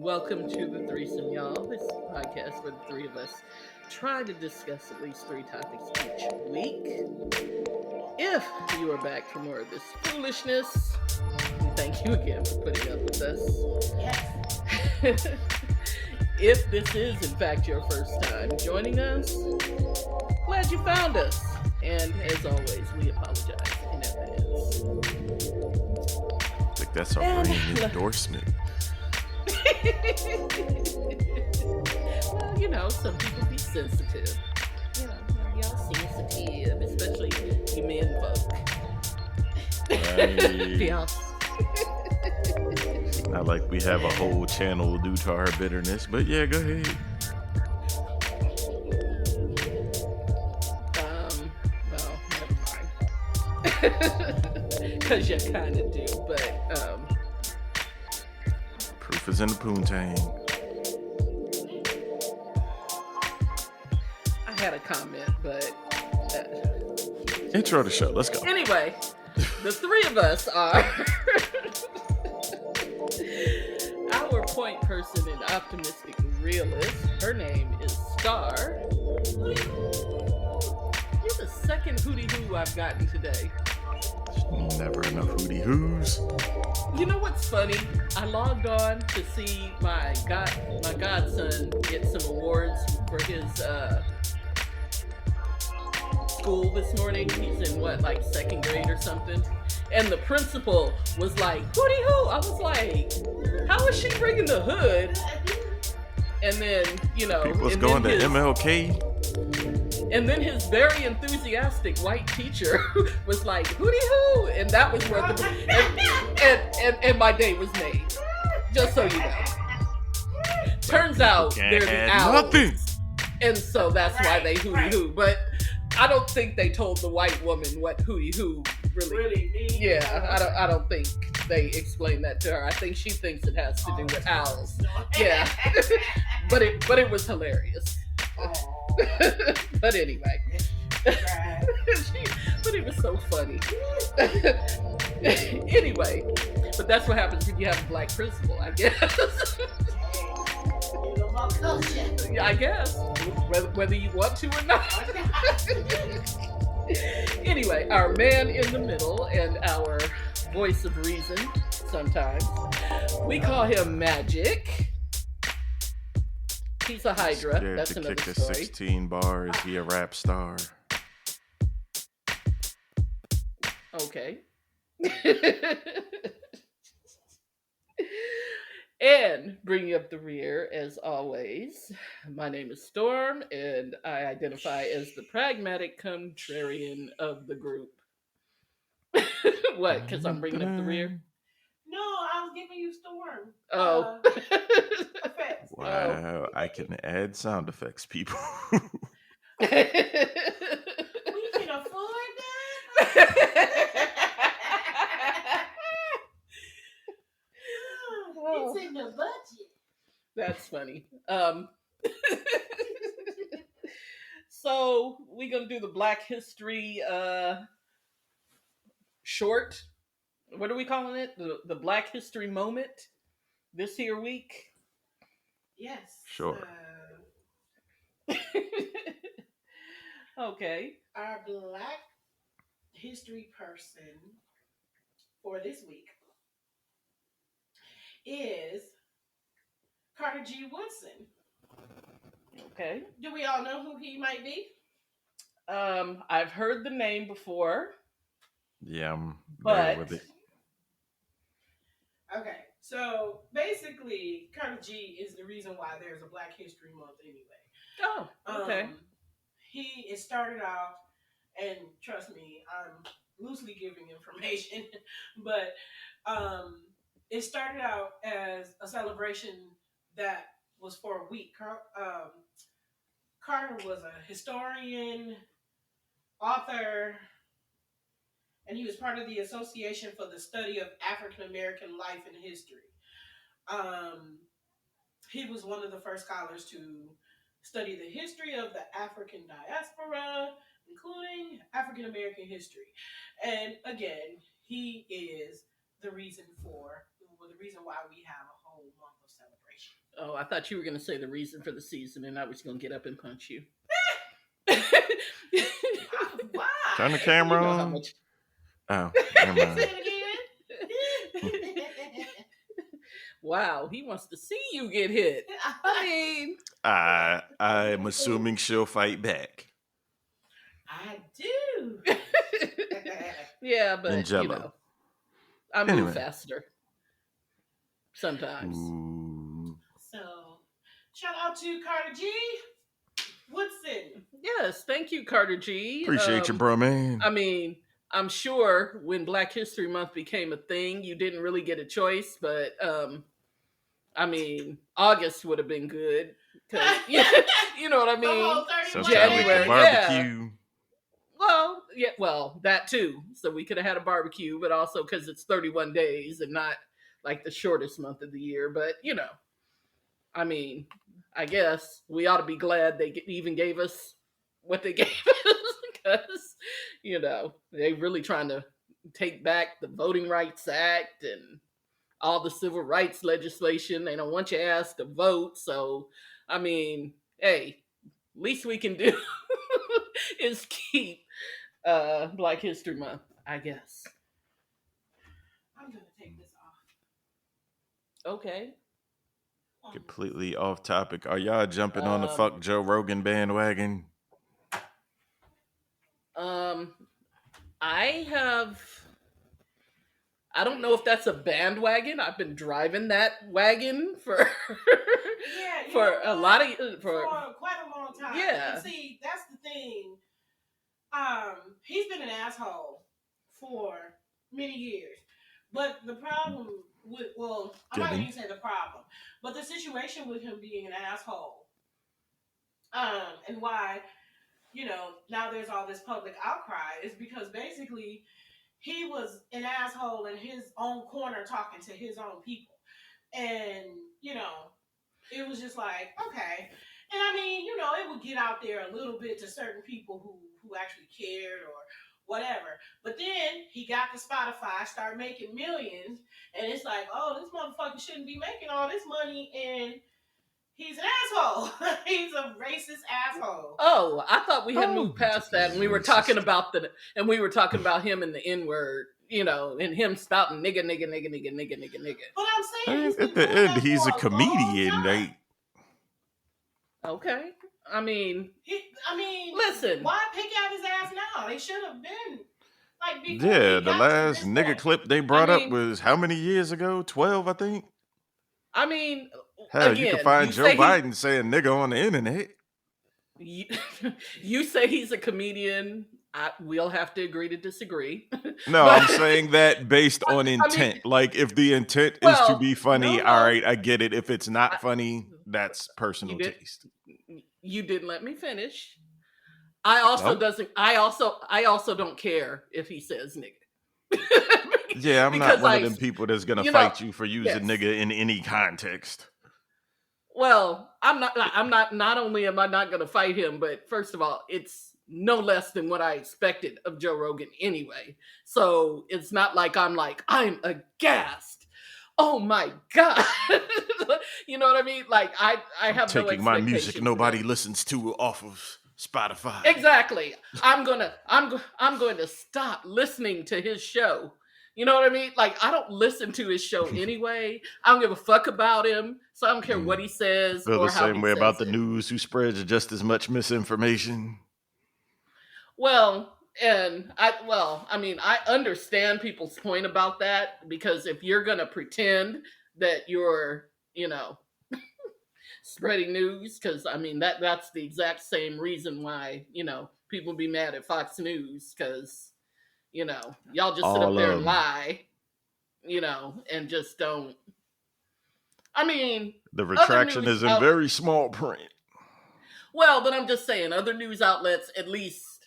Welcome to the Threesome, y'all. This is a podcast where the three of us try to discuss at least three topics each week. If you are back for more of this foolishness, thank you again for putting up with us. Yes. If this is, in fact, your first time joining us, glad you found us. And as always, we apologize in advance. I think that's our ringing endorsement. Well, some people be sensitive. Y'all sensitive, especially you men folk. Yeah. Not like we have a whole channel due to our bitterness, but yeah, go ahead. Well, never mind. Because you kind of do, but, Proof is in the poontang. I had a comment, but... Intro the show, let's go. Anyway, the three of us are... our point person and optimistic realist. Her name is Star. You're the second hootie hoo I've gotten today. Never enough hootie hoos. You know what's funny? I logged on to see my godson get some awards for his school this morning. He's in second grade or something. And the principal was like, hootie hoo. I was like, how is she bringing the hood? And then, People's going to MLK. And then his very enthusiastic white teacher was like, hootie hoo. And that was worth it. And my day was made. Just so you know. Turns out they're the owls. Nothing. And so that's why they hootie hoo. But I don't think they told the white woman what hootie hoo really means. Yeah, I don't think they explained that to her. I think she thinks it has to do with owls. Yeah. but it was hilarious. But anyway. But it was so funny. Anyway, but that's what happens when you have a black principal, I guess. Yeah, I guess. Whether you want to or not. Anyway, our man in the middle and our voice of reason, sometimes. We call him Magic. He's a Hydra. Scared That's to another kick story. 16 bars, he a rap star. Okay. And bringing up the rear, as always, my name is Storm, and I identify as the pragmatic contrarian of the group. What? Because I'm bringing up the rear? No, I was giving you Storm. Oh. Effects. Wow, I can add sound effects, people. We can afford that. It's in the budget. That's funny. So we're gonna do the Black History short. What are we calling it? The Black History moment this here week. Yes. Sure. Okay. Our Black History person for this week is Carter G. Woodson. Okay. Do we all know who he might be? I've heard the name before. Yeah, I'm but there with it. Okay, so basically, Carter G is the reason why there's a Black History Month anyway. Oh, okay. It started out, and trust me, I'm loosely giving information, but it started out as a celebration that was for a week. Carter was a historian, author, and he was part of the Association for the Study of African American Life and History. He was one of the first scholars to study the history of the African diaspora, including African American history. And again, he is the reason why we have a whole month of celebration. Oh, I thought you were going to say the reason for the season, and I was going to get up and punch you. Why? Turn the You camera know how on. much. Oh, never Say mind. it again. Wow, he wants to see you get hit. I mean, I'm assuming she'll fight back. I do. yeah, but And you Jello. know, I move Anyway. faster sometimes. Ooh. So, shout out to Carter G. Woodson. Yes, thank you, Carter G. Appreciate you, bro, man. I mean, I'm sure when Black History Month became a thing, you didn't really get a choice, but I mean, August would have been good because you know what I The mean. whole 31 Sometime we January, can yeah. barbecue. Well, that too. So we could have had a barbecue, but also because it's 31 days and not like the shortest month of the year. But you know, I mean, I guess we ought to be glad they even gave us what they gave us because you know they really trying to take back the Voting Rights Act and all the civil rights legislation. They don't want your ass to vote. So, I mean, hey, least we can do is keep Black History Month, I guess. I'm going to take this off. Okay. Completely off topic. Are y'all jumping on the fuck Joe Rogan bandwagon? I don't know if that's a bandwagon. I've been driving that wagon for for a lot of for quite a long time. Yeah. And see, that's the thing. He's been an asshole for many years. But the problem with I'm not going to say the problem, but the situation with him being an asshole, and why, you know, now there's all this public outcry is because basically he was an asshole in his own corner talking to his own people. And, you know, it was just like, okay. And I mean, you know, it would get out there a little bit to certain people who actually cared or whatever. But then he got to Spotify, started making millions, and it's like, oh, this motherfucker shouldn't be making all this money, and he's an asshole. He's a racist asshole. Oh, I thought we had moved past that, and we were talking about him and the N-word, you know, and him spouting nigga. But I'm saying at the end, he's a comedian, right? Okay. I mean, listen. Why pick out his ass now? They should have been like before. Yeah, the last nigga clip they brought up was how many years ago? 12, I think. I mean, hell, again, you can find Joe Biden saying nigga on the internet. You say he's a comedian. We'll have to agree to disagree. No, I'm saying that based on intent. I mean, like, if the intent is to be funny, all right, I get it. If it's not funny, that's personal taste. You didn't let me finish. I also don't care if he says nigga. Yeah, I'm not one of them people that's gonna fight you for using nigga in any context. Well, not only am I not gonna fight him, but first of all, it's no less than what I expected of Joe Rogan anyway. So it's not like I'm aghast. Oh my God. You know what I mean? Like I have taking no my music nobody listens to off of Spotify. Exactly. I'm going to stop listening to his show. You know what I mean? Like, I don't listen to his show anyway. I don't give a fuck about him. So I don't care what he says. Feel or the how same he way says about the it. news who spreads just as much misinformation. Well, I understand people's point about that, because if you're going to pretend that you're, you know, spreading news, because I mean that's the exact same reason why, you know, people be mad at Fox News, because, you know, y'all just sit up there and lie, you know, and just don't. I mean, the retraction is in very small print. Well, but I'm just saying, other news outlets at least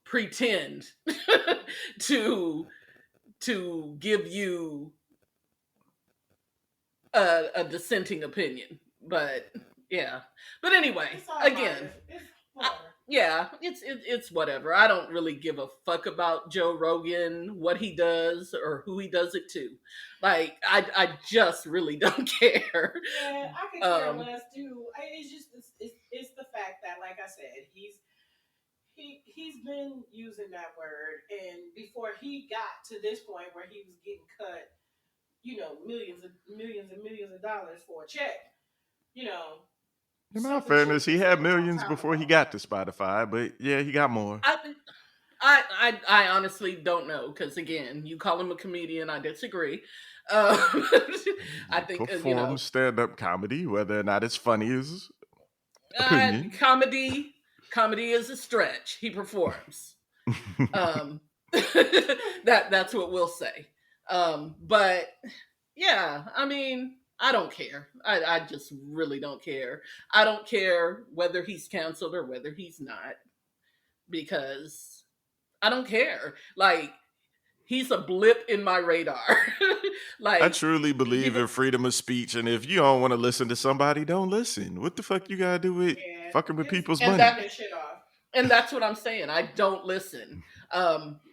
pretend to give you a dissenting opinion. But yeah. But anyway, again, yeah, it's whatever. I don't really give a fuck about Joe Rogan, what he does, or who he does it to. Like, I just really don't care. Yeah, I could care less too. It's just it's the fact that, like I said, he's been using that word, and before he got to this point where he was getting cut, millions and millions of dollars for a check, you know. In all fairness, he had millions before he got to Spotify, but yeah, he got more. I honestly don't know, because again, you call him a comedian, I disagree. I think performs stand-up comedy, whether or not it's funny is opinion. Comedy is a stretch. He performs. That's what we'll say. But yeah, I mean, I don't care. I just really don't care. I don't care whether he's canceled or whether he's not, because I don't care. Like, he's a blip in my radar. Like, I truly believe in freedom of speech, and if you don't want to listen to somebody, don't listen. What the fuck you gotta do with fucking with people's money? And that's what I'm saying. I don't listen.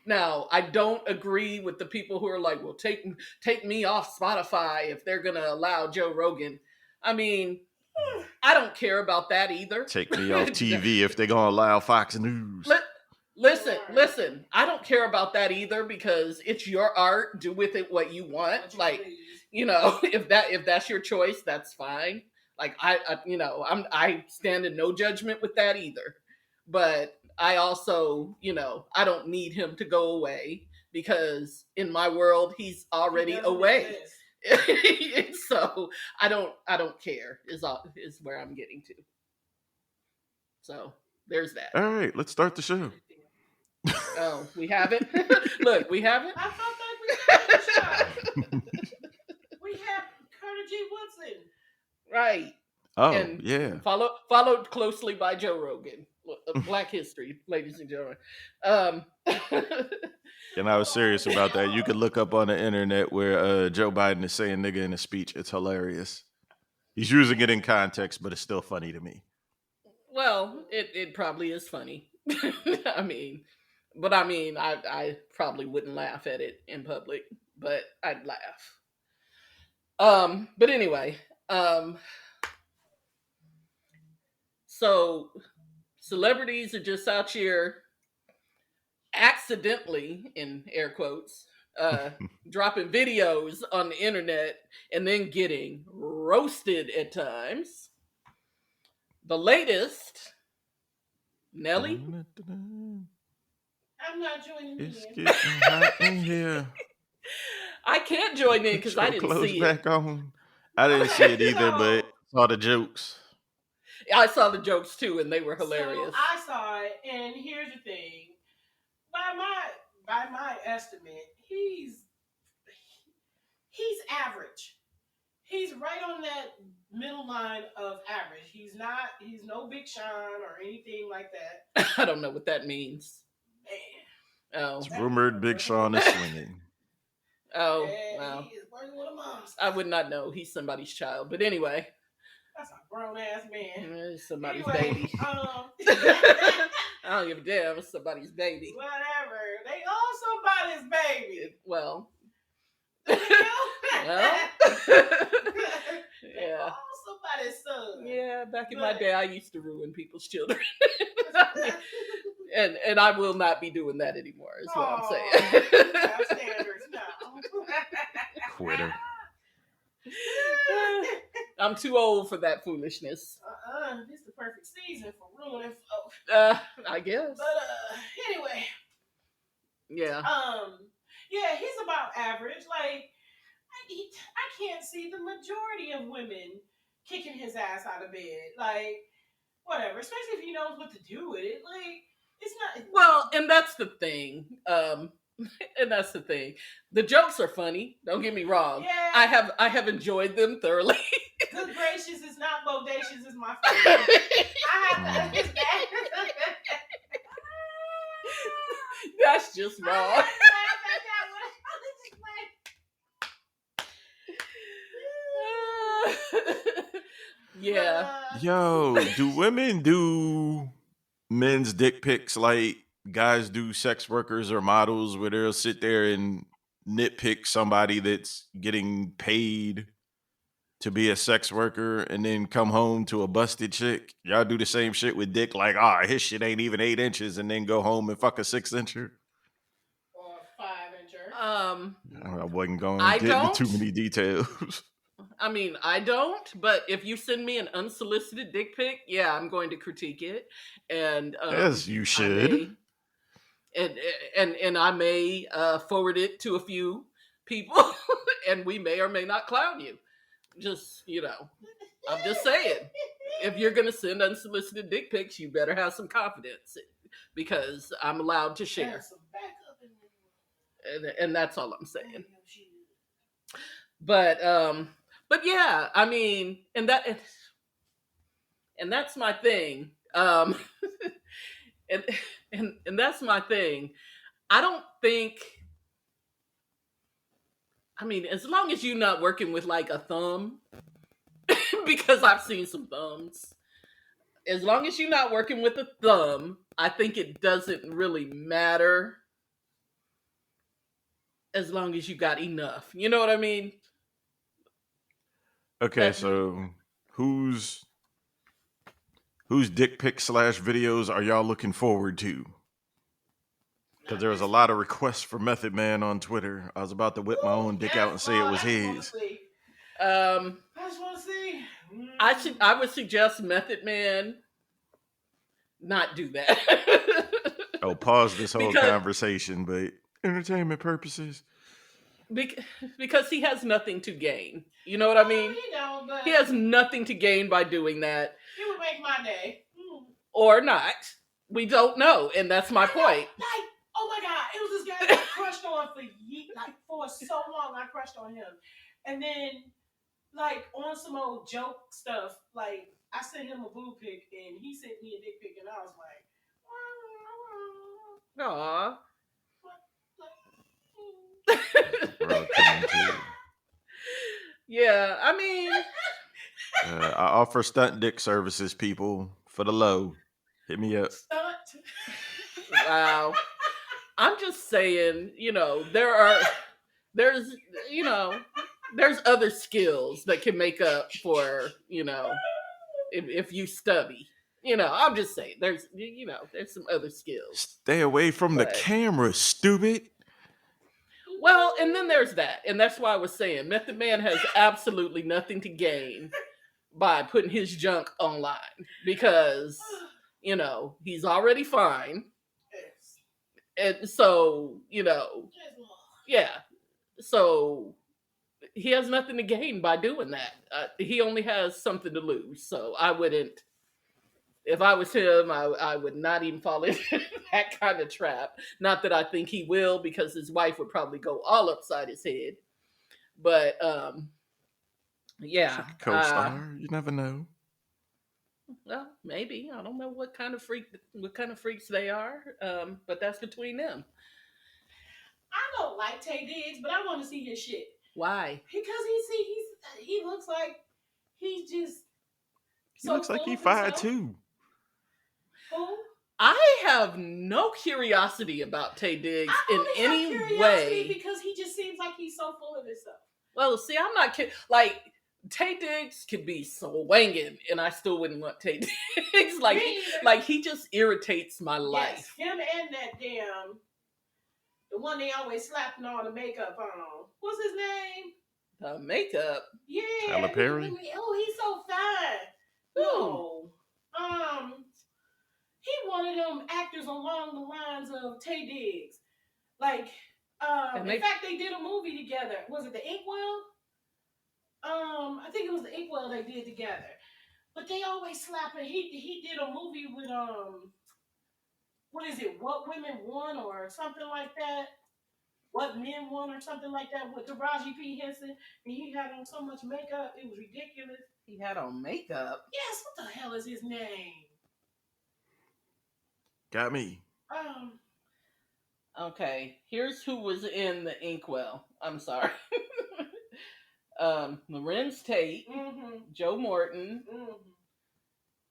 Now, I don't agree with the people who are like, well, take me off Spotify if they're going to allow Joe Rogan. I mean, I don't care about that either. Take me off TV if they're going to allow Fox News. Listen, I don't care about that either, because it's your art. Do with it what you want. Like, if that's your choice, that's fine. Like, I stand in no judgment with that either. But I also, I don't need him to go away, because in my world, he's already away. So I don't care is where I'm getting to. So there's that. All right, let's start the show. Oh, we have it? Look, we have it? I thought that we had the show. We have Carter G. Woodson. Right. Oh, and yeah. Followed closely by Joe Rogan. Black history, ladies and gentlemen. And I was serious about that. You could look up on the internet where Joe Biden is saying nigga in a speech. It's hilarious. He's using it in context, but it's still funny to me. Well, it probably is funny. I probably wouldn't laugh at it in public, but I'd laugh. But anyway, so celebrities are just out here accidentally, in air quotes, dropping videos on the internet and then getting roasted at times. The latest, Nelly. I'm not joining in. It's getting hot in here. I can't join in because I didn't see back on. I didn't see it either, but saw the jokes. I saw the jokes too, and they were hilarious. So I saw it, and here's the thing: by my estimate, he's average. He's right on that middle line of average. He's no Big Sean or anything like that. I don't know what that means. Man. Oh, it's rumored Big Sean is swinging. Oh, yeah, wow. He is working with a monster. I would not know. He's somebody's child. But anyway. That's a grown ass man. Somebody's baby. I don't give a damn. It's somebody's baby. Whatever. They all somebody's baby. Well. Yeah. All somebody's son. Yeah, back in my day, I used to ruin people's children. and I will not be doing that anymore, is what I'm saying. Have standards now. Quitter. I'm too old for that foolishness. This is the perfect season for ruining folks. I guess. But anyway. Yeah. Yeah, he's about average. Like, I can't see the majority of women kicking his ass out of bed. Like, whatever. Especially if he knows what to do with it. Like, it's not. Well, and that's the thing. The jokes are funny. Don't get me wrong. Yeah. I have enjoyed them thoroughly. Good gracious, it's not bodacious. It's my favorite. I have to. That's just wrong. Yeah. Yo, do women do men's dick pics like guys do sex workers or models, where they'll sit there and nitpick somebody that's getting paid to be a sex worker and then come home to a busted chick? Y'all do the same shit with dick, like, his shit ain't even 8 inches, and then go home and fuck a 6 incher? Or 5 incher. I wasn't going I to get into don't. too many details. I mean, I don't, but if you send me an unsolicited dick pic, yeah, I'm going to critique it. And As you should. And I may forward it to a few people, and we may or may not clown you. Just, I'm just saying, if you're going to send unsolicited dick pics, you better have some confidence, because I'm allowed to share. And that's all I'm saying. But yeah, I mean, and that's my thing. And that's my thing. I don't think, I mean, as long as you're not working with like a thumb, because I've seen some thumbs. As long as you're not working with a thumb, I think it doesn't really matter. As long as you got enough. You know what I mean? Okay, so whose dick pic / videos are y'all looking forward to? Because there was a lot of requests for Method Man on Twitter. I was about to whip my own dick out and say it was his. I just want to see. I would suggest Method Man not do that. Pause this whole conversation, but entertainment purposes. Because he has nothing to gain. You know what I mean? But he has nothing to gain by doing that. He would make my day. Or not. We don't know, and that's my point. Like, oh my God, it was this guy that I crushed on for so long. I crushed on him. And then, like, on some old joke stuff, like, I sent him a boob pic, and he sent me a dick pic, and I was like, aww. Yeah, I mean, I offer stunt dick services, people, for the low. Hit me up. Stunt. Wow. I'm just saying, there's other skills that can make up for, if you stubby. I'm just saying, there's some other skills. Stay away from the camera, stupid. Well, and then there's that. And that's why I was saying Method Man has absolutely nothing to gain by putting his junk online, because, he's already fine. And so, yeah. So he has nothing to gain by doing that. He only has something to lose. So I wouldn't, if I was him, I would not even fall into that kind of trap. Not that I think he will, because his wife would probably go all upside his head. But yeah, co-star. You never know. Well, maybe. I don't know what kind of freaks they are. But that's between them. I don't like Tay Diggs, but I want to see his shit. Why? Because he looks like he's just. He looks like he's 5'2". Who? I have no curiosity about Tay Diggs in any way. Because he just seems like he's so full of himself. Well, see, I'm not kidding. Like, Tay Diggs could be swinging, and I still wouldn't want Tay Diggs. like he just irritates my life. Yes, him and that damn, the one they always slapping all the makeup on. What's his name? The makeup. Yeah. Tyler Perry. He's so fine. No. He one of them actors along the lines of Tay Diggs. Like, in fact, they did a movie together. Was it The Inkwell? I think it was The Inkwell they did together. But they always slapping. He did a movie with what is it? What Women Want or something like that. What Men Want or something like that with Taraji P. Henson. And he had on so much makeup, it was ridiculous. He had on makeup? Yes, what the hell is his name? Got me. Okay, here's who was in The Inkwell. I'm sorry. Lorenz Tate, Joe Morton. Mm-hmm.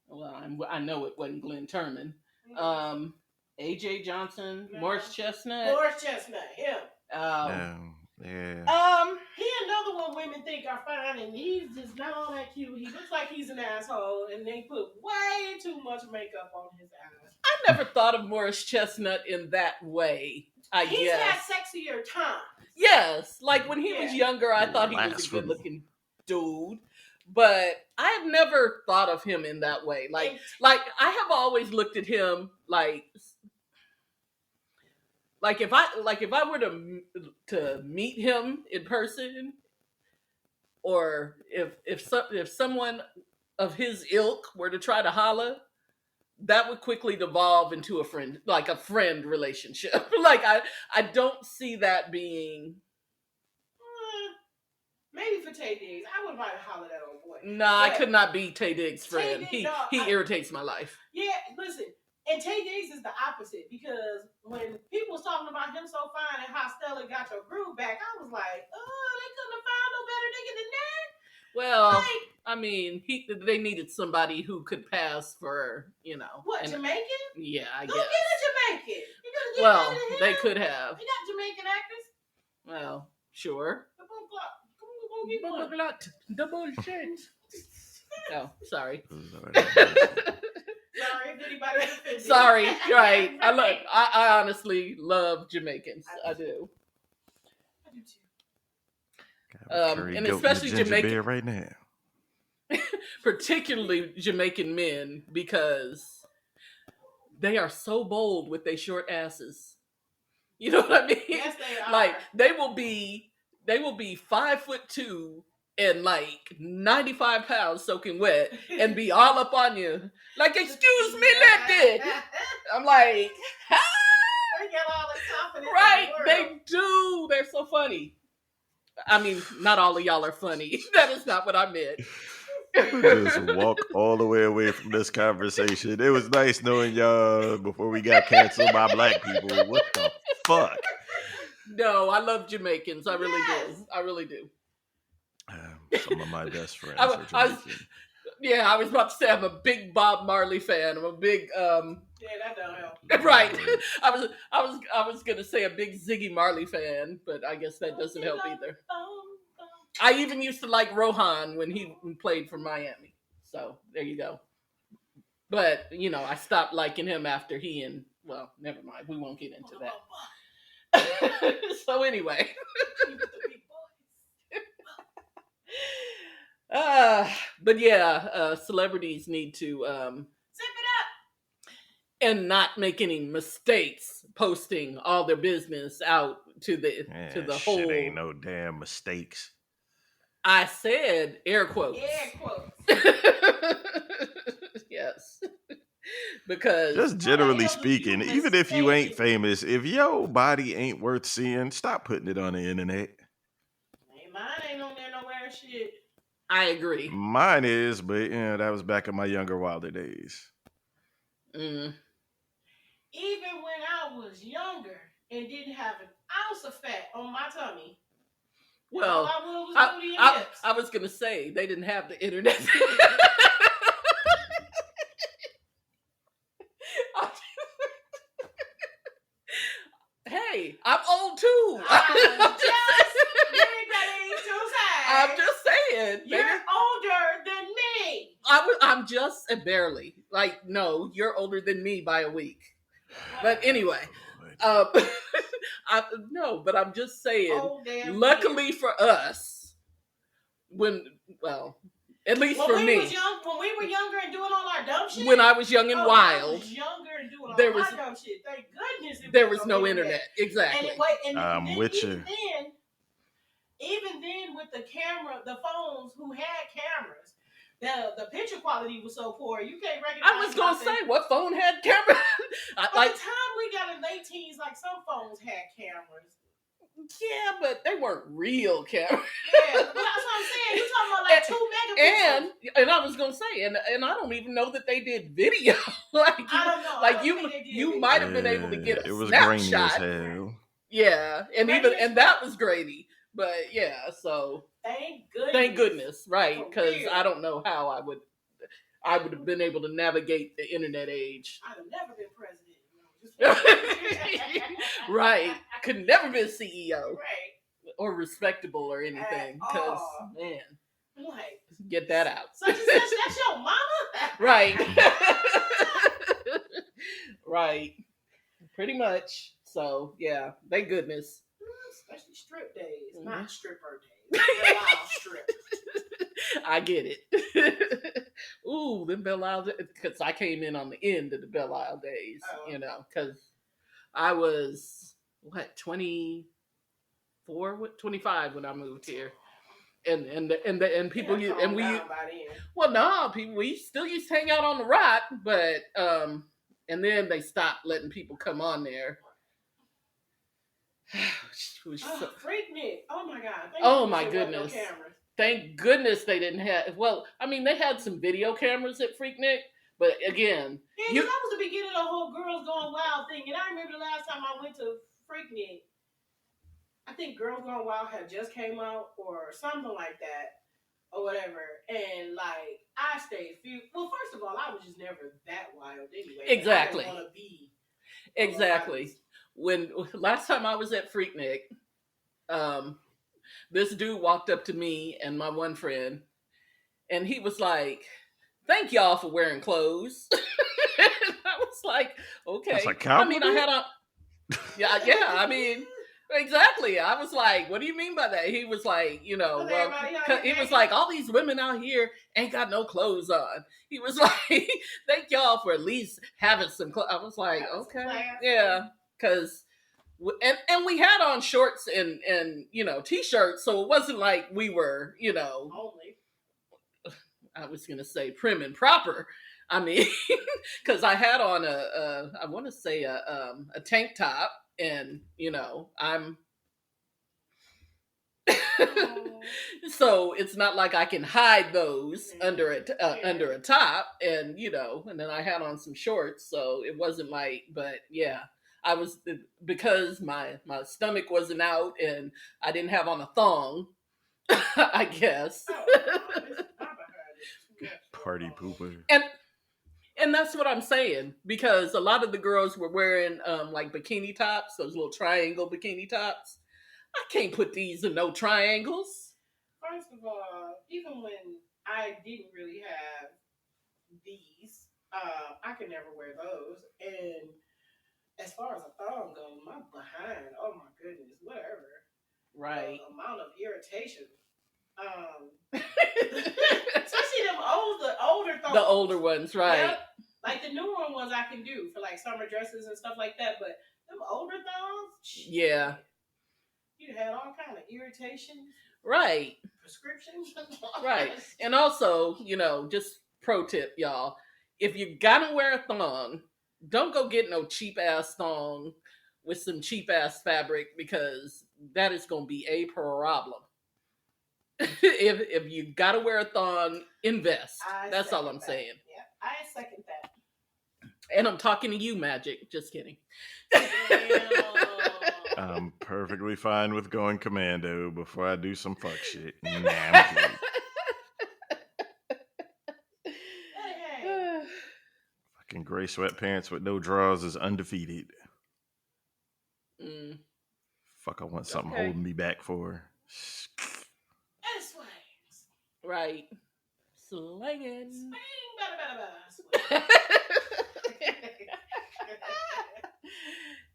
Well, I know it wasn't Glenn Turman. AJ Johnson, Yeah. Morris Chestnut. Morris Chestnut, him. Yeah. He another one women think are fine, and he's just not all that cute. He looks like he's an asshole, and they put way too much makeup on his eyes. I never thought of Morris Chestnut in that way. He's guess. had sexier times. Yes, like when he was younger, I thought he was a good-looking dude, but I have never thought of him in that way. Like I have always looked at him like if I were to meet him in person, or if someone of his ilk were to try to holla, that would quickly devolve into a friend relationship. Like I don't see that being. Maybe for Tay Diggs, I would like to holler at old boy. Nah, I could not be Tay Diggs' friend. He irritates my life. Yeah, listen, and Tay Diggs is the opposite, because when people was talking about him so fine and how Stella got your groove back, I was like, oh, they couldn't have found no better nigga than that. Well, I mean, they needed somebody who could pass for, What, Jamaican? Yeah, I guess. Go get a Jamaican. Well, they could have. We got Jamaican actors. Well, sure. Double shit. Oh, sorry. Sorry, right. I honestly love Jamaicans. I do. And especially Jamaican right now. Particularly Jamaican men, because they are so bold with their short asses. You know what I mean? Yes, they are. Like they will be 5'2" and like 95 pounds soaking wet and be all up on you. Like, excuse me, lady. I'm like, ah! They get all the confidence. Right, they do. They're so funny. I mean, not all of y'all are funny. That is not what I meant. Just walk all the way away from this conversation. It was nice knowing y'all before we got canceled by black people. What the fuck? No, I love Jamaicans. I really do. I really do. Some of my best friends I are Jamaican. I was about to say I'm a big Bob Marley fan. I'm a big Yeah, that don't help. Right. I was gonna say a big Ziggy Marley fan, but I guess that doesn't help either. I even used to like Rohan when he played for Miami. So there you go. But I stopped liking him after well, never mind. We won't get into that. So anyway. But yeah, celebrities need to zip it up and not make any mistakes posting all their business out to the whole. Shit ain't no damn mistakes. I said air quotes. Air quotes. Yes. Because just generally speaking, even if you ain't famous, if your body ain't worth seeing, stop putting it on the internet. Hey, mine ain't on there nowhere. Shit. I agree. Mine is, but that was back in my younger, wilder days. Even when I was younger and didn't have an ounce of fat on my tummy, well, all I was booty and hips. I was gonna say they didn't have the internet. Hey, I'm old too. I'm just saying. You're older than me. I'm just barely. Like, no, you're older than me by a week. But anyway, but I'm just saying. Luckily for us, at least for me. When we were younger and doing all our dumb shit. When I was young and wild. I was younger and doing all my dumb shit. Thank goodness there was no internet. Exactly. I'm with you. Even then, with the phones who had cameras, the picture quality was so poor you can't recognize. I was gonna say, what phone had camera? By the time we got in late teens, like some phones had cameras. Yeah, but they weren't real cameras. Yeah, but that's what I'm saying. You talking about like 2 megapixels? And I was gonna say, and I don't even know that they did video. I don't know. Like you might have been able to get a it was snapshot. grainy as hell. Yeah, and that was grainy. But yeah, so thank goodness, right? Because I don't know how I would. I would have been able to navigate the internet age. I'd have never been president. Right. Could never been CEO. Right. Or respectable or anything. Because, man, like, get that out. Such and such, that's your mama? Right. Right. Pretty much. So, yeah. Thank goodness. Especially strip days, not stripper days. Wild strip. I get it. Ooh, them Belle Isle, because I came in on the end of the Belle Isle days, you know, because I was, 24, 25 when I moved here. And people, we still used to hang out on the rock, but, and then they stopped letting people come on there. Freaknik. Oh my God. Oh my goodness. Thank goodness they didn't have. Well, I mean, they had some video cameras at Freaknik, but again, that was the beginning of the whole Girls Gone Wild thing. And I remember the last time I went to Freaknik, I think Girls Gone Wild had just came out or something like that, or whatever. And like, I stayed. Well, first of all, I was just never that wild anyway. Exactly. I didn't want to be. Exactly. When last time I was at Freaknik, this dude walked up to me and my one friend, and he was like, "Thank y'all for wearing clothes." And I was like, "Okay." I mean, I had on, yeah. I mean, exactly. I was like, "What do you mean by that?" He was like, "You know, well," he was like, "All these women out here ain't got no clothes on." He was like, "Thank y'all for at least having some clothes." I was like, "Okay, yeah," because. And we had on shorts and you know, t-shirts, so it wasn't like we were, you know, I was gonna say prim and proper. I mean, because I had on I want to say a tank top, and you know, I'm so it's not like I can hide those under a top, and you know, and then I had on some shorts, so it wasn't like, but yeah. I was, because my stomach wasn't out and I didn't have on a thong, I guess. Party pooper. And that's what I'm saying, because a lot of the girls were wearing like bikini tops, those little triangle bikini tops. I can't put these in no triangles. First of all, even when I didn't really have these, I could never wear those. And as far as a thong goes, my behind, oh my goodness, whatever. Right. The amount of irritation. Especially them older thongs. The older ones, right. Yep. Like the newer ones I can do for like summer dresses and stuff like that, but them older thongs, yeah. You had all kind of irritation. Right. Prescriptions. Right. And also, you know, just pro tip, y'all. If you gotta wear a thong, don't go get no cheap ass thong with some cheap ass fabric, because that is going to be a problem. if you got to wear a thong, invest. That's all I'm saying. Yeah, I second that. And I'm talking to you, Magic. Just kidding. I'm perfectly fine with going commando before I do some fuck shit. Nah, I'm kidding. Fucking gray sweatpants with no drawers is undefeated. Fuck, I want something holding me back for. And swings. Right. Slinging. Swing,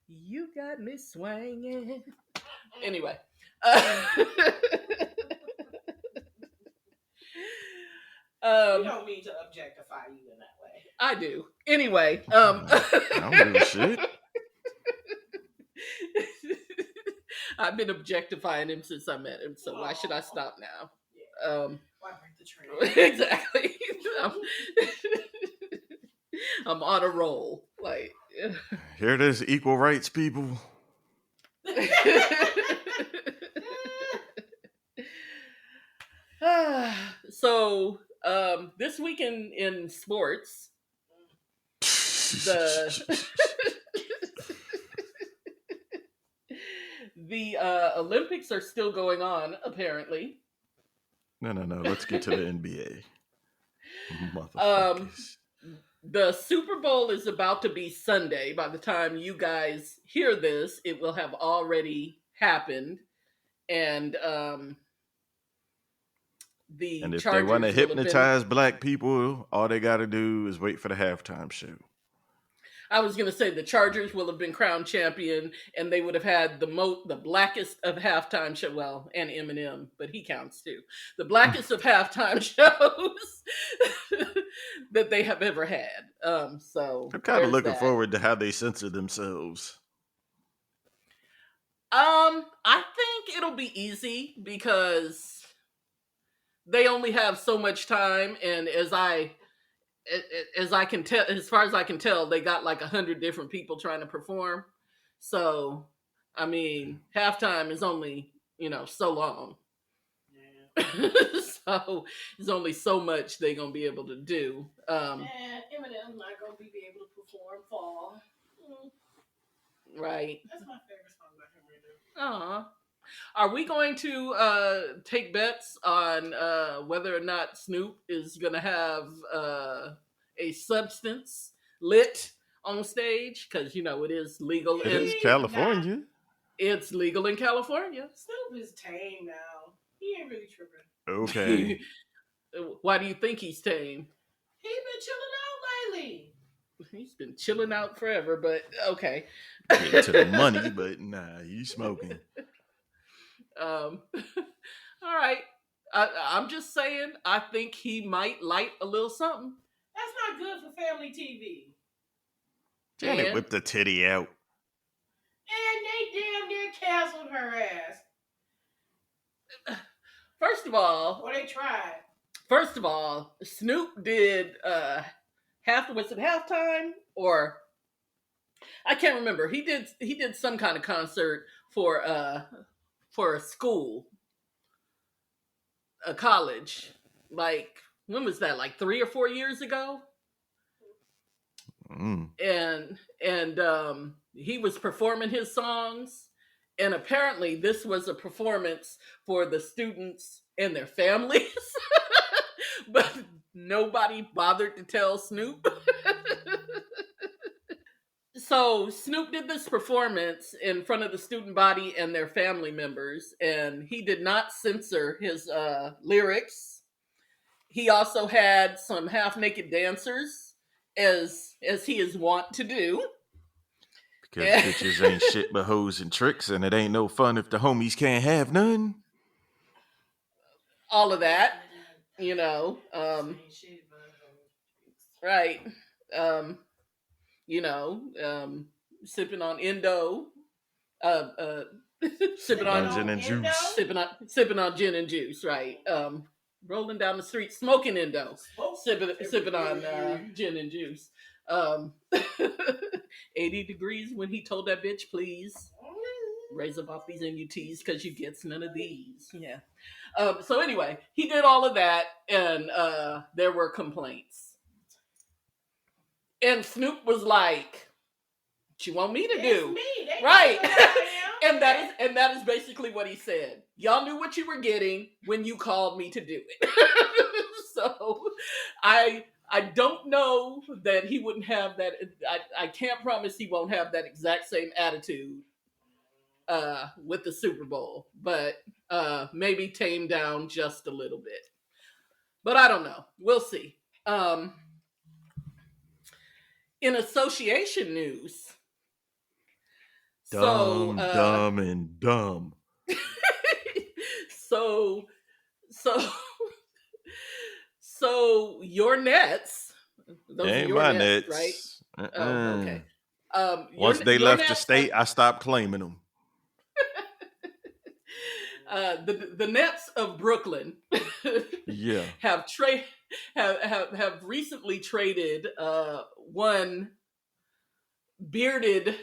You got me swinging. Anyway. You don't mean to objectify you in that way. I do. Anyway. I don't give a shit. I've been objectifying him since I met him, so why should I stop now? Yeah. Why break the train? Exactly. I'm on a roll. Like, here it is, equal rights, people. So, this week in sports, the Olympics are still going on, apparently. No. Let's get to the NBA. Um, Motherfuckers. the Super Bowl is about to be Sunday. By the time you guys hear this, it will have already happened. And the And if they want to Chargers will have been. hypnotize black people, all they got to do is wait for the halftime show. I was going to say the Chargers will have been crowned champion, and they would have had the blackest of halftime show. Well, and Eminem, but he counts too. The blackest of halftime shows that they have ever had. So I'm kind of looking that. forward to how they censor themselves. I think it'll be easy because they only have so much time, and as I can tell, as far as I can tell, they got like 100 different people trying to perform. So, I mean, halftime is only, so long. Yeah. So, there's only so much they're going to be able to do. Eminem's not going to be able to perform Fall. Right. That's my favorite song by him right now. Are we going to take bets on whether or not Snoop is going to have a substance lit on stage? Because, it is legal. It's California. It's legal in California. Snoop is tame now. He ain't really tripping. Okay. Why do you think he's tame? He been chilling out lately. He's been chilling out forever, but okay. Getting to the money, but nah, he's smoking. All right. I'm just saying, I think he might light a little something. That's not good for family TV. Janet whipped the titty out. And they damn near canceled her ass. First of all, or they tried. First of all, Snoop did was it halftime or I can't remember. He did some kind of concert for a school, a college. Like, when was that? Like 3 or 4 years ago? And he was performing his songs, and apparently this was a performance for the students and their families. But nobody bothered to tell Snoop. So Snoop did this performance in front of the student body and their family members, and he did not censor his lyrics. He also had some half-naked dancers, as he is wont to do. Because bitches ain't shit but hoes and tricks, and it ain't no fun if the homies can't have none. All of that, right. Sipping on Indo, sipping on gin and juice, sipping on gin and juice, right? Rolling down the street, smoking Indo, sipping on gin and juice. 80 degrees when he told that bitch, please raise up off these NUTs because you gets none of these. Yeah. So anyway, he did all of that, and there were complaints. And Snoop was like, "What you want me to do?" Me. Right. and that is basically what he said. Y'all knew what you were getting when you called me to do it. So I don't know that he wouldn't have that. I can't promise he won't have that exact same attitude with the Super Bowl, but maybe tame down just a little bit. But I don't know. We'll see. In association news, dumb and dumb. So your Nets, those ain't are your my Nets, Nets, right? Oh, okay. Once they left the state, I stopped claiming them. The Nets of Brooklyn, yeah, have recently traded one bearded.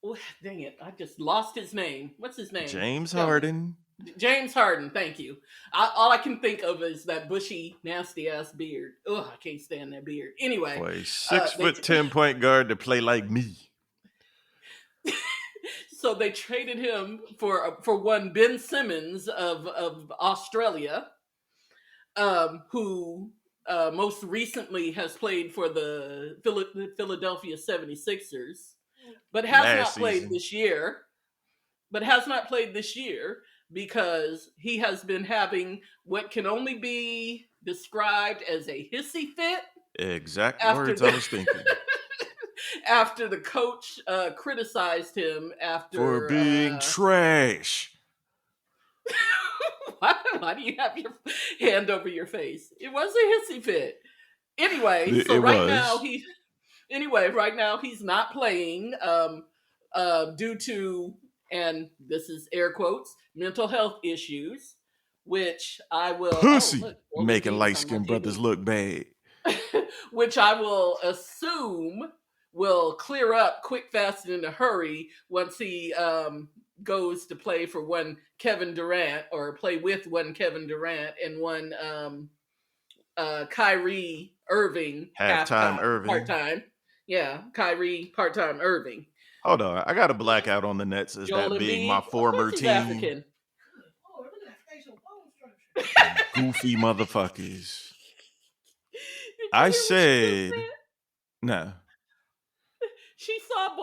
Oh, dang it! I just lost his name. What's his name? James Harden. James Harden. Thank you. All I can think of is that bushy, nasty ass beard. Ugh, I can't stand that beard. Anyway, boy, 6'10" point guard to play like me. So they traded him for one Ben Simmons of Australia. who most recently has played for the Philadelphia 76ers, but has Last not played season. this year. Because he has been having what can only be described as a hissy fit Exact after words I the was thinking. after the coach criticized him For after being trash. why do you have your hand over your face? It was a hissy fit. Anyway, so It was. right now he's not playing due to, and this is air quotes, mental health issues, which I will. Oh, Pussy. look, Roland Making Beat is on my light-skinned brothers TV. look bad. Which I will assume will clear up quick, fast, and in a hurry once he goes to play for one Kevin Durant or play with one Kevin Durant and one Kyrie Irving Halftime part Irving. time. Yeah, Kyrie part time Irving. Hold on. I got a blackout on the Nets as Joel that being my Embiid, of former course he's team. African. Oh, look at that facial bone structure. Goofy motherfuckers. Did you I hear what she just said, said? nah. She saw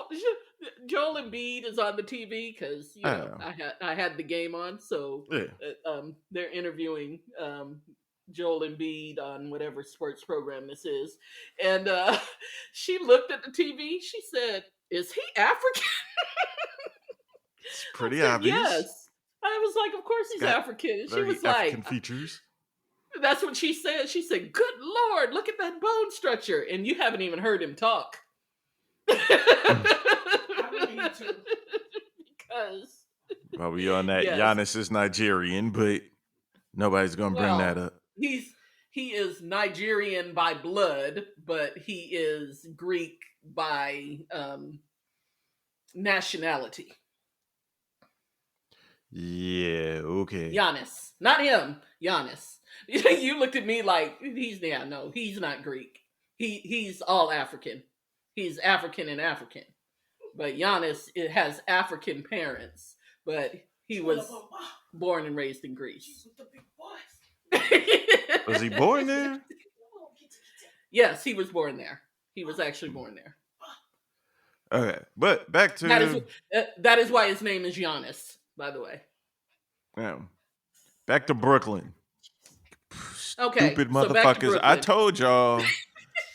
Joel Embiid is on the TV because Oh, I had the game on, so yeah. they're interviewing Joel Embiid on whatever sports program this is, and she looked at the TV. She said, "Is he African?" It's I pretty said, obvious. "Yes." I was like, "Of course It's he's got African." And she very was African like, features. "That's what she said." She said, "Good Lord, look at that bone structure," and you haven't even heard him talk. I really need to. Because Well, we on that. yes, Giannis is Nigerian, but nobody's gonna bring that well, up. he is Nigerian by blood, but he is Greek by nationality. Yeah, okay. Giannis, not him. Giannis. You looked at me like no, he's not Greek. He's all African. He's African and African. But Giannis has African parents, but he was born and raised in Greece. With the big boys. Was he born there? Yes, he was born there. He was actually born there. Okay, but back to That is why his name is Giannis, by the way. back to Brooklyn. Okay, Stupid so back to motherfuckers. I Brooklyn. told y'all,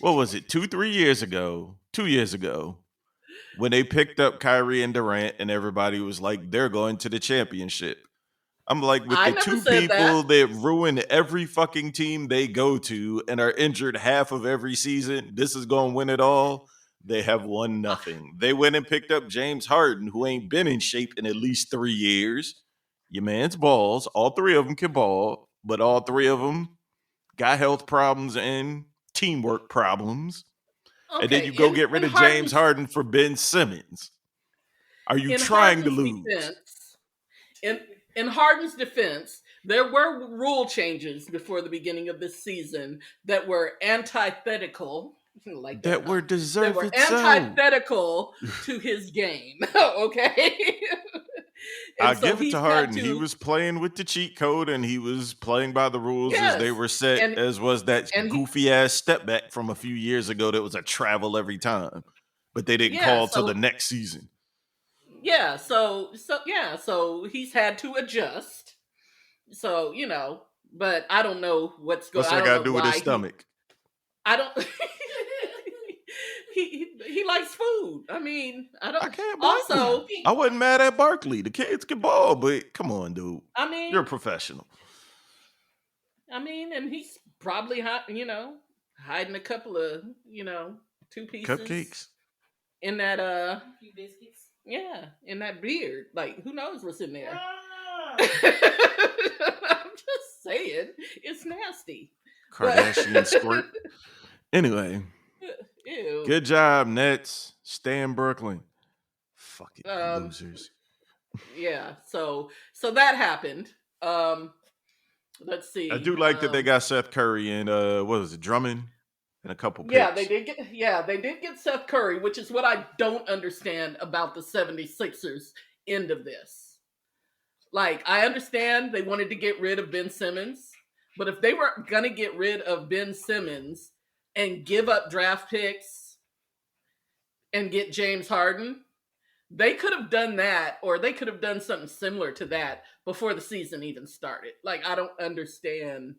what was it, 2 years ago, when they picked up Kyrie and Durant and everybody was like, they're going to the championship. I'm like, with I the never two said people that. that ruin every fucking team they go to and are injured half of every season, this is going to win it all. They have won nothing. They went and picked up James Harden, who ain't been in shape in at least 3 years. Your man's balls. All three of them can ball, but all three of them got health problems and teamwork problems. And then Okay, you go get rid of James Harden for Ben Simmons. Are you in trying to Harden's lose? defense, in Harden's defense, there were rule changes before the beginning of this season that were antithetical. Like that were they deserved were so. antithetical to his game. Okay. I And so give it he's to had Harden. He to, was playing with the cheat code and he was playing by the rules as they yes, were set, and as was that and he, goofy ass step back from a few years ago that was a travel every time. But they didn't yeah, call till the so next season. yeah, so he's had to adjust. So but I don't know what's going. What's I that don't got know to do with his why stomach? I don't. he likes food. I mean, I don't. I can't blame him. Also, I wasn't mad at Barkley. The kids can ball, but come on, dude. I mean, You're a professional. and he's probably hiding a couple of 2 pieces Cupcakes. in that A few biscuits. in that beard. Like, who knows what's in there? Ah. I'm just saying, it's nasty. Kardashian squirt. Anyway, Ew. good job, Nets. Stay in Brooklyn. Fucking Um, losers. Yeah. So that happened. Let's see. I do like that they got Seth Curry and what was it, Drummond, and a couple picks. Yeah, they did get Seth Curry, which is what I don't understand about the 76ers end of this. Like, I understand they wanted to get rid of Ben Simmons, But if they were gonna get rid of Ben Simmons and give up draft picks and get James Harden, they could have done that, or they could have done something similar to that before the season even started. Like, I don't understand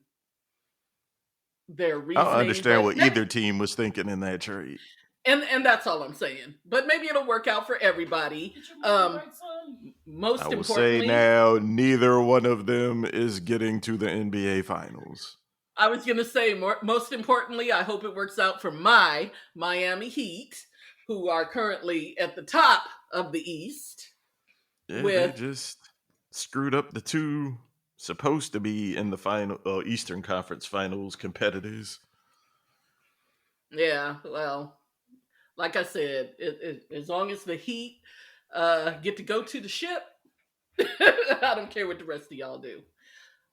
their I don't reasoning, understand but what maybe, either team was thinking in that trade. and that's all I'm saying. But maybe it'll work out for everybody. Get your money right, son. I Most will say importantly, now, neither one of them is getting to the NBA Finals. I was gonna say, most importantly, I hope it works out for my Miami Heat, who are currently at the top of the East. Yeah, they With just screwed up the two supposed to be in the final Eastern Conference Finals competitors. yeah, well, like I said, as long as the Heat get to go to the ship, I don't care what the rest of y'all do.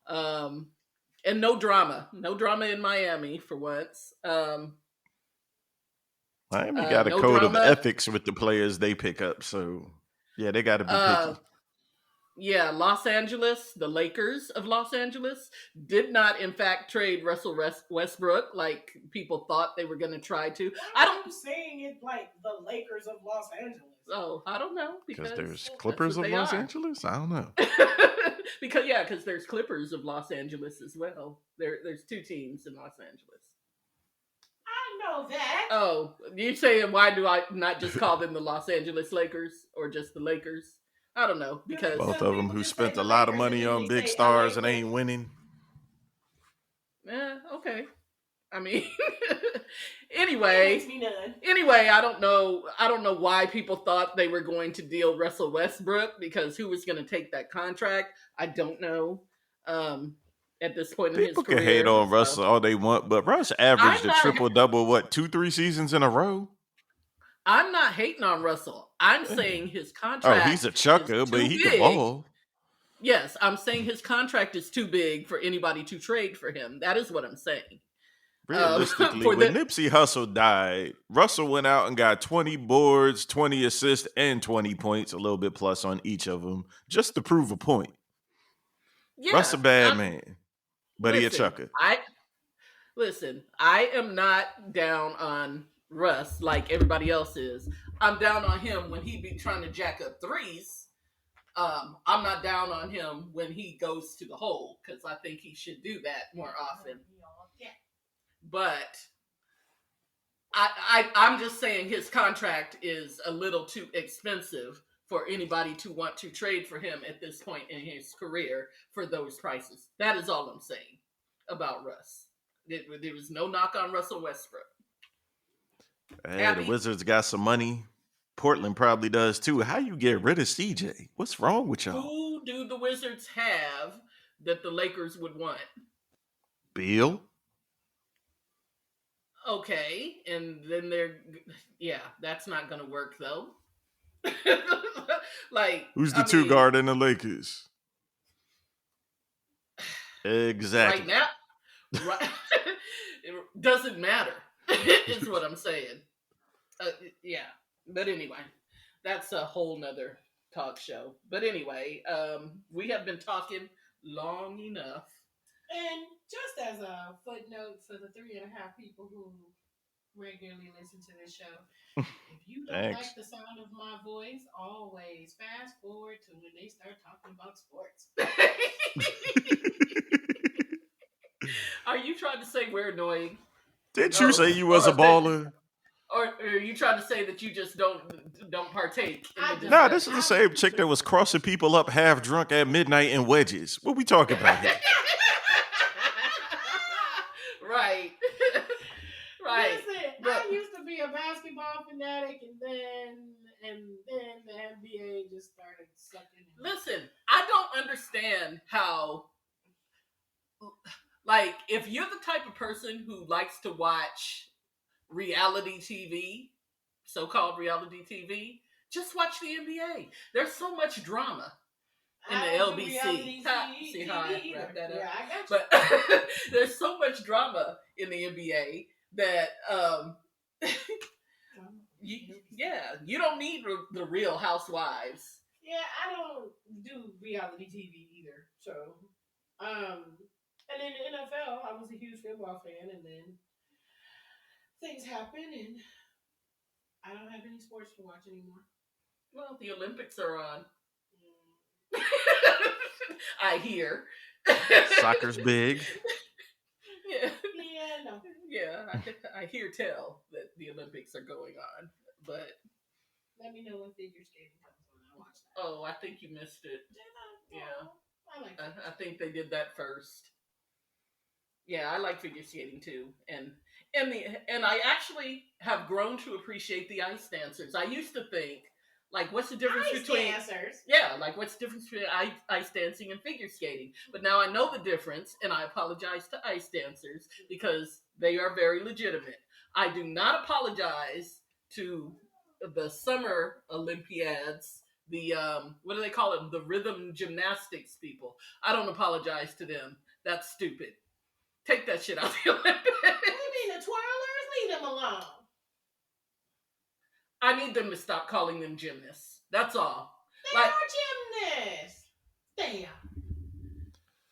And no drama in Miami for once. Miami got a No code of drama. ethics with the players they pick up, so yeah, they got to be picky. Yeah, Los Angeles, the Lakers of Los Angeles, did not, in fact, trade Russell Westbrook like people thought they were going to try to. Why are you saying it like the Lakers of Los Angeles? Oh, I don't know. Because there's Clippers of Los Angeles? I don't know. because there's Clippers of Los Angeles as well. There's two teams in Los Angeles. I know that. Oh, you saying why do I not just call them the Los Angeles Lakers or just the Lakers? I don't know, because both of them who spent a lot of money on big stars and ain't winning. Okay. I mean, anyway, I don't know why people thought they were going to deal Russell Westbrook, because who was going to take that contract? I don't know. At this point in his career, people can hate on Russell all they want, but Russ averaged a triple-double, 2-3 seasons in a row? I'm not hating on Russell. I'm saying his contract. Oh, he's a chucker, but he can ball. Yes, I'm saying his contract is too big for anybody to trade for him. That is what I'm saying. Realistically, when Nipsey Hussle died, Russell went out and got 20 boards, 20 assists, and 20 points, a little bit plus on each of them, just to prove a point. Yeah, Russ a bad man, but he a chucker. I am not down on Russ like everybody else is. I'm down on him when he be trying to jack up threes. I'm not down on him when he goes to the hole, because I think he should do that more often. But I'm just saying his contract is a little too expensive for anybody to want to trade for him at this point in his career for those prices. That is all I'm saying about Russ. There was no knock on Russell Westbrook. Hey, the Wizards got some money. Portland probably does too. How you get rid of CJ? What's wrong with y'all? Who do the Wizards have that the Lakers would want? Beal. Okay, and then that's not going to work though. Who's the two guard in the Lakers? Exactly. Right now, it doesn't matter. Is what I'm saying. Yeah, but anyway, that's a whole nother talk show. But anyway, we have been talking long enough. And just as a footnote for the 3.5 people who regularly listen to this show, if you don't like the sound of my voice, always fast forward to when they start talking about sports. Are you trying to say we're annoying? Did you say you was a baller? Or are you trying to say that you just don't partake? Nah, this is the same chick that was crossing people up half drunk at midnight in wedges. What we talking about here? Right. Listen, I used to be a basketball fanatic, and then the NBA just started sucking. Listen, I don't understand how. Like, if you're the type of person who likes to watch reality TV, so-called reality TV, just watch the NBA. There's so much drama in the LBC. See how I wrap that up? Yeah, I got you. But there's so much drama in the NBA that you don't need the Real Housewives. Yeah, I don't do reality TV either. So, And in the NFL, I was a huge football fan, and then things happen, and I don't have any sports to watch anymore. Well, the Olympics are on. Mm. I hear. Soccer's big. Yeah. Yeah, no. Yeah, I hear tell that the Olympics are going on, but Let me know when figure skating comes on. I watch that. oh, I think you missed it. Yeah. I like I think they did that first. Yeah, I like figure skating too, and I actually have grown to appreciate the ice dancers. I used to think, like, what's the difference ice between dancers. yeah, like what's the difference between ice dancing and figure skating? But now I know the difference, and I apologize to ice dancers because they are very legitimate. I do not apologize to the summer Olympiads. The what do they call it? The rhythm gymnastics people. I don't apologize to them. That's stupid. Take that shit out of the Olympics. What do you mean, the twirlers? Leave them alone. I need them to stop calling them gymnasts. That's all. They are gymnasts. They are.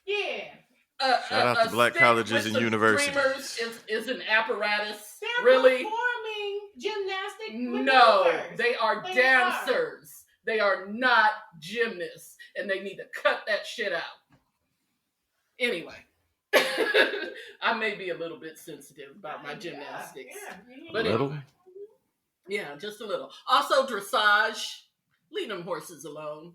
Yeah. Shout out to black colleges and universities. Is an apparatus. They're really? performing gymnastic maneuvers. No, they are dancers. They are not gymnasts. And they need to cut that shit out. Anyway. I may be a little bit sensitive about my gymnastics. But little? Yeah, just a little. Also, dressage. Leave them horses alone.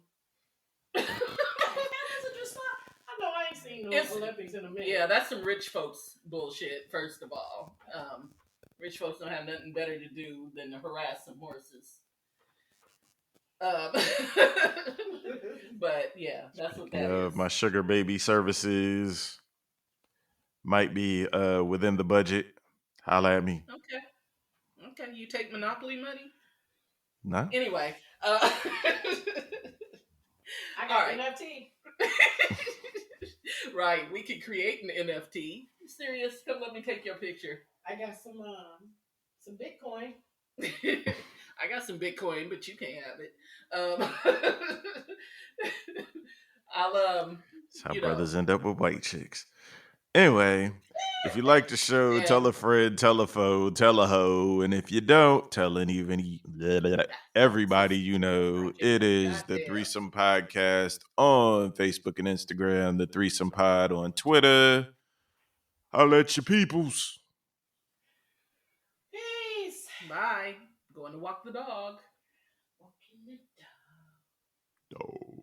That is a dressage. I know I ain't seen no Olympics in a minute. Yeah, that's some rich folks bullshit, first of all. Rich folks don't have nothing better to do than to harass some horses. But yeah, that's what that is. My sugar baby services might be within the budget. Holla at me. Okay, you take Monopoly money? No. Anyway. I got an NFT. Right, we could create an NFT. You serious? Come let me take your picture. I got some Bitcoin. I got some Bitcoin, but you can't have it. That's how brothers end up with white chicks. Anyway, if you like the show, tell a friend, tell a foe, tell a hoe, and if you don't, tell everybody you know. It is the Threesome Podcast on Facebook and Instagram, the Threesome Pod on Twitter. Holla at your peoples. Peace. Bye. Going to walk the dog. Walking the dog. Dog.